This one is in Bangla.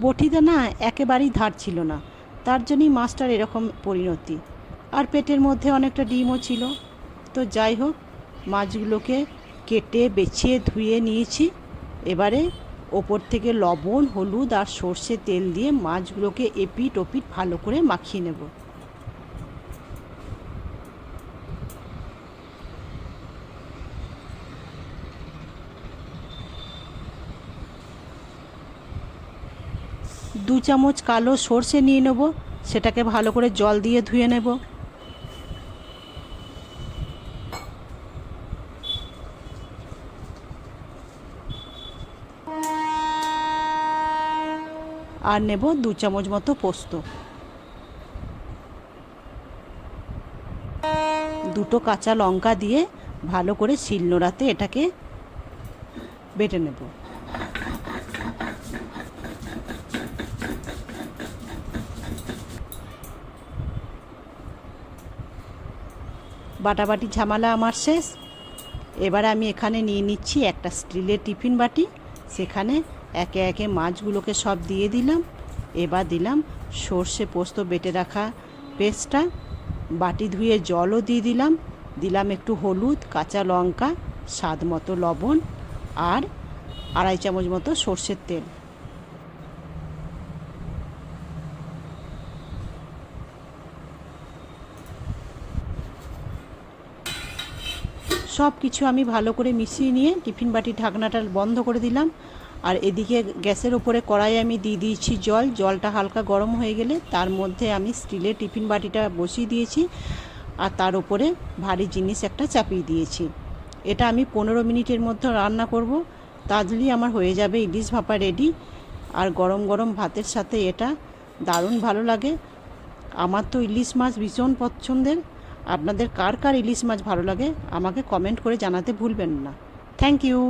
বটিতে না একেবারেই ধার ছিল না, তার জন্যই মাছটার এরকম পরিণতি। আর পেটের মধ্যে অনেকটা ডিমও ছিল। তো যাই হোক, মাছগুলোকে কেটে বেছে ধুয়ে নিয়েছি। এবারে ওপর থেকে লবণ, হলুদ আর সর্ষে তেল দিয়ে মাছগুলোকে এপিট ওপিট ভালো করে মাখিয়ে নেব। দু চামচ কালো সর্ষে নিয়ে নেব, সেটাকে ভালো করে জল দিয়ে ধুয়ে নেব। আর নেব 2 চামচ মতো পোস্ত, দুটো কাঁচা লঙ্কা দিয়ে ভালো করে শিলনোড়াতে এটাকে বেটে নেব। বাটাবাটি ঝামেলা আমার শেষ। এবার আমি এখানে নিয়ে নিচ্ছি একটা স্টিলের টিফিন বাটি, সেখানে একে একে মাছগুলোকে সব দিয়ে দিলাম। এবার দিলাম সর্ষে পোস্ত বেটে রাখা পেস্টটা, বাটি ধুয়ে জলও দিয়ে দিলাম। দিলাম একটু হলুদ, কাঁচা লঙ্কা, স্বাদ মতো লবণ আর 2.5 চামচ মতো সর্ষের তেল। সব কিছু আমি ভালো করে মিশিয়ে নিয়ে টিফিন বাটির ঢাকনাটা বন্ধ করে দিলাম। আর এদিকে গ্যাসের ওপরে কড়াই আমি দিয়ে দিয়েছি জল। জলটা হালকা গরম হয়ে গেলে তার মধ্যে আমি স্টিলের টিফিন বাটিটা বসিয়ে দিয়েছি আর তার উপরে ভারী জিনিস একটা চাপিয়ে দিয়েছি। এটা আমি 15 মিনিটের মধ্যে রান্না করব, তাহলেই আমার হয়ে যাবে ইলিশ ভাপা রেডি। আর গরম গরম ভাতের সাথে এটা দারুণ ভালো লাগে। আমার তো ইলিশ মাছ ভীষণ পছন্দের। আপনাদের কার কার ইলিশ মাছ ভালো লাগে আমাকে কমেন্ট করে জানাতে ভুলবেন না। Thank you.